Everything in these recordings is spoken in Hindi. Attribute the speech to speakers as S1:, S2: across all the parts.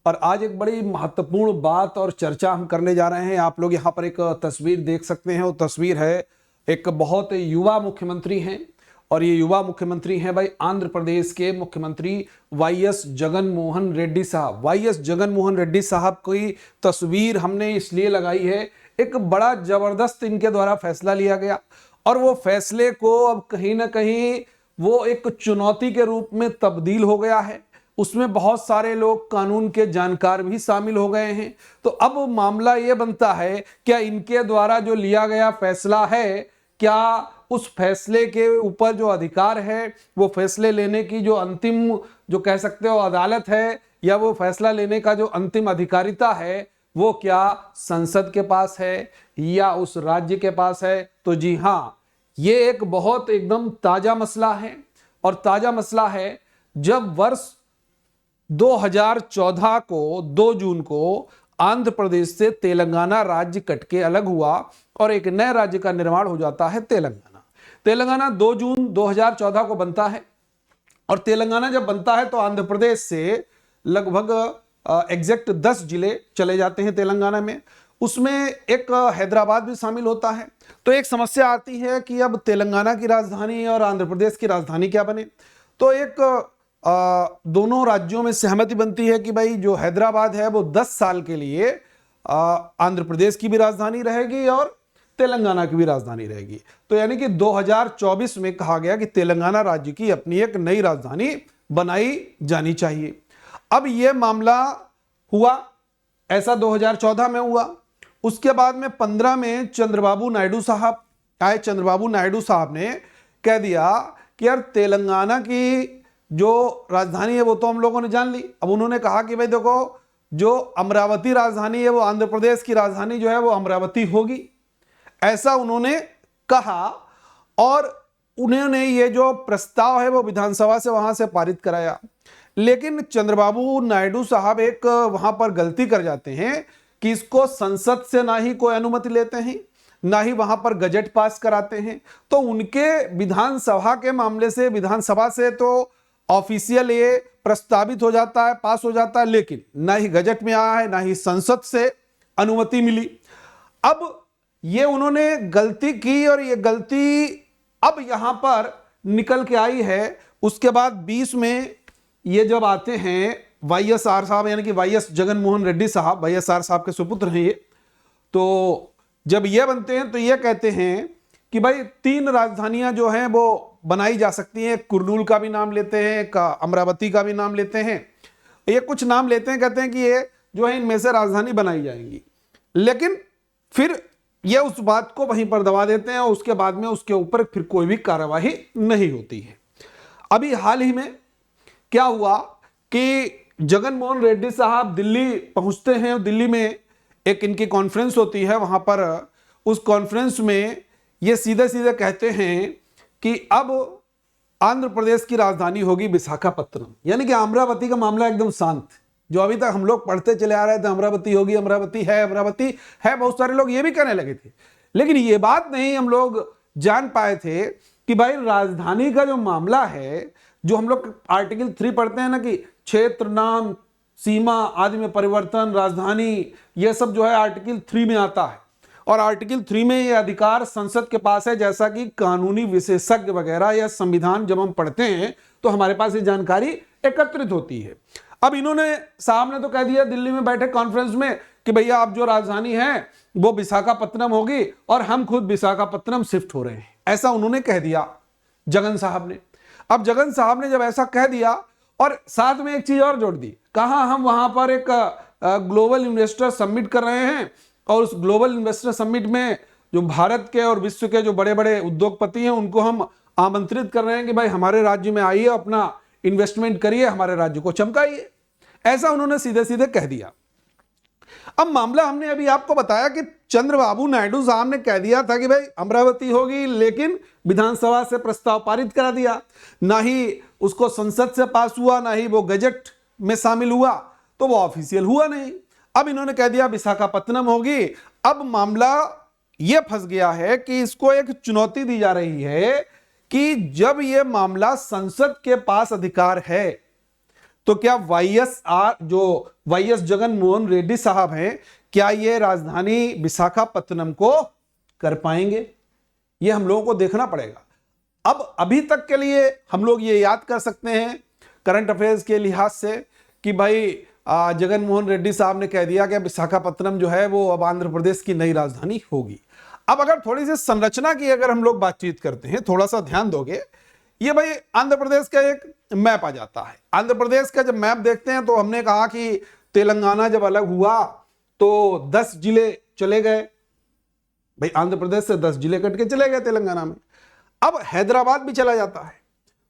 S1: और आज एक बड़ी महत्वपूर्ण बात और चर्चा हम करने जा रहे हैं। आप लोग यहाँ पर एक तस्वीर देख सकते हैं। वो तस्वीर है एक बहुत युवा मुख्यमंत्री हैं और ये युवा मुख्यमंत्री हैं भाई आंध्र प्रदेश के मुख्यमंत्री वाईएस जगनमोहन रेड्डी साहब। वाईएस जगनमोहन रेड्डी साहब की तस्वीर हमने इसलिए लगाई है, एक बड़ा जबरदस्त इनके द्वारा फैसला लिया गया और वो फैसले को अब कहीं ना कहीं वो एक चुनौती के रूप में तब्दील हो गया है। उसमें बहुत सारे लोग कानून के जानकार भी शामिल हो गए हैं। तो अब मामला ये बनता है, क्या इनके द्वारा जो लिया गया फैसला है, क्या उस फैसले के ऊपर जो अधिकार है, वो फैसले लेने की जो अंतिम जो कह सकते हो अदालत है, या वो फैसला लेने का जो अंतिम अधिकारिता है, वो क्या संसद के पास है या उस राज्य के पास है? तो जी हाँ, ये एक बहुत एकदम ताजा मसला है। और ताजा मसला है जब वर्ष 2014 को 2 जून को आंध्र प्रदेश से तेलंगाना राज्य कट के अलग हुआ और एक नए राज्य का निर्माण हो जाता है तेलंगाना। तेलंगाना 2 जून 2014 को बनता है और तेलंगाना जब बनता है तो आंध्र प्रदेश से लगभग एग्जैक्ट 10 जिले चले जाते हैं तेलंगाना में। उसमें एक हैदराबाद भी शामिल होता है। तो एक समस्या आती है कि अब तेलंगाना की राजधानी और आंध्र प्रदेश की राजधानी क्या बने। तो एक दोनों राज्यों में सहमति बनती है कि भाई जो हैदराबाद है वो 10 साल के लिए आंध्र प्रदेश की भी राजधानी रहेगी और तेलंगाना की भी राजधानी रहेगी। तो यानी कि 2024 में कहा गया कि तेलंगाना राज्य की अपनी एक नई राजधानी बनाई जानी चाहिए। अब यह मामला हुआ, ऐसा 2014 में हुआ। उसके बाद में 15 में चंद्रबाबू नायडू साहब आए। चंद्रबाबू नायडू साहब ने कह दिया कि यार तेलंगाना की जो राजधानी है वो तो हम लोगों ने जान ली। अब उन्होंने कहा कि भाई देखो, जो अमरावती राजधानी है वो आंध्र प्रदेश की राजधानी जो है वो अमरावती होगी, ऐसा उन्होंने कहा। और उन्होंने ये जो प्रस्ताव है वो विधानसभा से वहां से पारित कराया। लेकिन चंद्रबाबू नायडू साहब एक वहां पर गलती कर जाते हैं कि इसको संसद से ना ही कोई अनुमति लेते हैं, ना ही वहां पर गजट पास कराते हैं। तो उनके विधानसभा के मामले से, विधानसभा से तो ऑफिशियल ये प्रस्तावित हो जाता है, पास हो जाता है, लेकिन ना ही गजट में आया है, ना ही संसद से अनुमति मिली। अब ये उन्होंने गलती की और ये गलती अब यहां पर निकल के आई है। उसके बाद 20 में ये जब आते हैं वाईएसआर साहब, यानी कि वाईएस जगनमोहन रेड्डी साहब, वाईएसआर साहब के सुपुत्र हैं ये, तो जब ये बनते हैं तो ये कहते हैं कि भाई 3 राजधानियां जो हैं वो बनाई जा सकती हैं। कुर्नूल का भी नाम लेते हैं, अमरावती का भी नाम लेते हैं, ये कुछ नाम लेते हैं, कहते हैं कि ये जो है इनमें से राजधानी बनाई जाएंगी। लेकिन फिर ये उस बात को वहीं पर दबा देते हैं और उसके बाद में उसके ऊपर फिर कोई भी कार्यवाही नहीं होती है। अभी हाल ही में क्या हुआ कि जगनमोहन रेड्डी साहब दिल्ली पहुंचते हैं। दिल्ली में एक इनकी कॉन्फ्रेंस होती है। वहां पर उस कॉन्फ्रेंस में ये सीधे सीधे कहते हैं कि अब आंध्र प्रदेश की राजधानी होगी विशाखापत्तनम। यानी कि अमरावती का मामला एकदम शांत, जो अभी तक हम लोग पढ़ते चले आ रहे थे अमरावती होगी, अमरावती है, बहुत सारे लोग ये भी कहने लगे थे। लेकिन ये बात नहीं हम लोग जान पाए थे कि भाई राजधानी का जो मामला है, जो हम लोग आर्टिकल 3 पढ़ते हैं ना कि क्षेत्र, नाम, सीमा आदि में परिवर्तन, राजधानी, यह सब जो है आर्टिकल 3 में आता है। और आर्टिकल 3 में यह अधिकार संसद के पास है। जैसा कि कानूनी विशेषज्ञ वगैरह या संविधान जब हम पढ़ते हैं तो हमारे पास ये जानकारी एकत्रित होती है। अब इन्होंने साहब ने तो कह दिया दिल्ली में बैठे कॉन्फ्रेंस में कि भैया अब जो राजधानी है वो विशाखापत्तनम होगी और हम खुद विशाखापत्तनम शिफ्ट हो रहे हैं, ऐसा उन्होंने कह दिया जगन साहब ने। अब जगन साहब ने जब ऐसा कह दिया और साथ में एक चीज और जोड़ दी, कहा हम वहां पर एक ग्लोबल इन्वेस्टर समिट कर रहे हैं और उस ग्लोबल इन्वेस्टर समिट में जो भारत के और विश्व के जो बड़े बड़े उद्योगपति हैं उनको हम आमंत्रित कर रहे हैं कि भाई हमारे राज्य में आइए, अपना इन्वेस्टमेंट करिए, हमारे राज्य को चमकाइए। ऐसा उन्होंने सीधे सीधे कह दिया। अब मामला हमने अभी आपको बताया कि चंद्रबाबू नायडू साहब ने कह दिया था कि भाई अमरावती होगी, लेकिन विधानसभा से प्रस्ताव पारित करा दिया, ना ही उसको संसद से पास हुआ, ना ही वो गजट में शामिल हुआ, तो वो ऑफिशियल हुआ नहीं। अब इन्होंने कह दिया विशाखापत्तनम होगी। अब मामला यह फंस गया है कि इसको एक चुनौती दी जा रही है कि जब यह मामला संसद के पास अधिकार है तो क्या वाईएस जगन मोहन रेड्डी साहब हैं, क्या ये राजधानी विशाखापत्तनम को कर पाएंगे? ये हम लोगों को देखना पड़ेगा। अब अभी तक के लिए हम लोग ये याद कर सकते हैं करंट अफेयर्स के लिहाज से कि भाई जगन मोहन रेड्डी साहब ने कह दिया कि विशाखापत्तनम जो है वो अब आंध्र प्रदेश की नई राजधानी होगी। अब अगर थोड़ी सी संरचना की अगर हम लोग बातचीत करते हैं, थोड़ा सा ध्यान दोगे, ये भाई आंध्र प्रदेश का एक मैप आ जाता है। आंध्र प्रदेश का जब मैप देखते हैं तो हमने कहा कि तेलंगाना जब अलग हुआ तो 10 जिले चले गए, भाई आंध्र प्रदेश से 10 जिले कट के चले गए तेलंगाना में। अब हैदराबाद भी चला जाता है।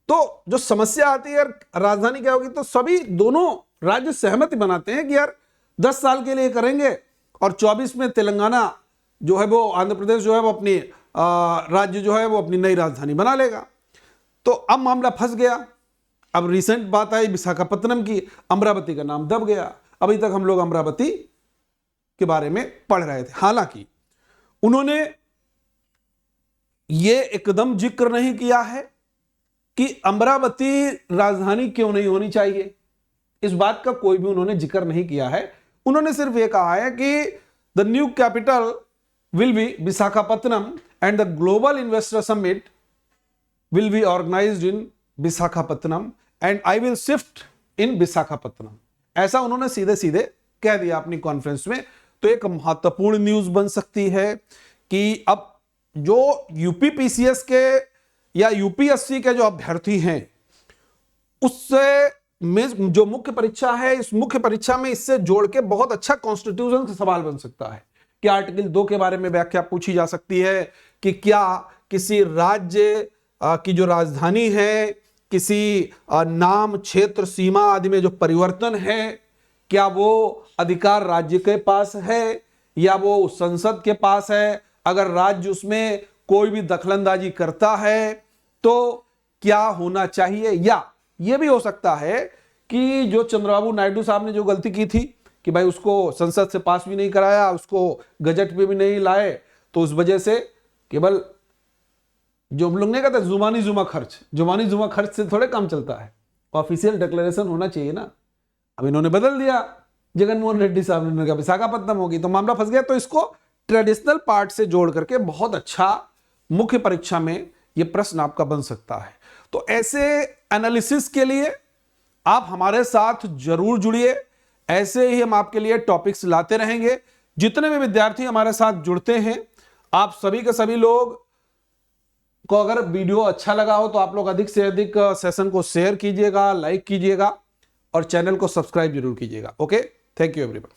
S1: तो जो समस्या आती है यार राजधानी क्या होगी, तो सभी दोनों राज्य सहमति बनाते हैं कि यार 10 साल के लिए करेंगे और 24 में तेलंगाना जो है वो, आंध्र प्रदेश जो है वो अपनी राज्य जो है वो अपनी नई राजधानी बना लेगा। तो अब मामला फंस गया। अब रिसेंट बात आई विशाखापत्तनम की, अमरावती का नाम दब गया। अभी तक हम लोग अमरावती के बारे में पढ़ रहे थे, हालांकि उन्होंने ये एकदम जिक्र नहीं किया है कि अमरावती राजधानी क्यों नहीं होनी चाहिए, इस बात का कोई भी उन्होंने जिक्र नहीं किया है। उन्होंने सिर्फ ये कहा है कि the new capital will be Visakhapatnam and the global investor summit will be organized in Visakhapatnam and I will shift in Visakhapatnam. ऐसा उन्होंने सीधे सीधे कह दिया अपनी कॉन्फ्रेंस में। तो एक महत्वपूर्ण न्यूज बन सकती है कि अब जो यूपीपीसीएस के या यूपीएससी के जो अभ्यर्थी हैं उससे में जो मुख्य परीक्षा है, इस मुख्य परीक्षा में इससे जोड़ के बहुत अच्छा कॉन्स्टिट्यूशन का सवाल बन सकता है कि आर्टिकल 2 के बारे में व्याख्या पूछी जा सकती है कि क्या किसी राज्य की जो राजधानी है, किसी नाम, क्षेत्र, सीमा आदि में जो परिवर्तन है, क्या वो अधिकार राज्य के पास है या वो संसद के पास है? अगर राज्य उसमें कोई भी दखलंदाजी करता है तो क्या होना चाहिए? या ये भी हो सकता है कि जो चंद्रबाबू नायडू साहब ने जो गलती की थी कि भाई उसको संसद से पास भी नहीं कराया, उसको गजट पे भी नहीं लाए, तो उस वजह से केवल जो हम लोग ने कहा था जुबानी जुमा खर्च से थोड़े काम चलता है, ऑफिशियल डिक्लेरेशन होना चाहिए ना। अब इन्होंने बदल दिया, जगन मोहन रेड्डी साहब ने कहा विशाखापत्तनम होगी, तो मामला फंस गया। तो इसको ट्रेडिशनल पार्ट से जोड़ करके बहुत अच्छा मुख्य परीक्षा में यह प्रश्न आपका बन सकता है। तो ऐसे एनालिसिस के लिए आप हमारे साथ जरूर जुड़िए, ऐसे ही हम आपके लिए टॉपिक्स लाते रहेंगे। जितने भी विद्यार्थी हमारे साथ जुड़ते हैं, आप सभी के सभी लोग को अगर वीडियो अच्छा लगा हो तो आप लोग अधिक से अधिक सेशन को शेयर कीजिएगा, लाइक कीजिएगा और चैनल को सब्सक्राइब जरूर कीजिएगा। Okay, thank you everyone.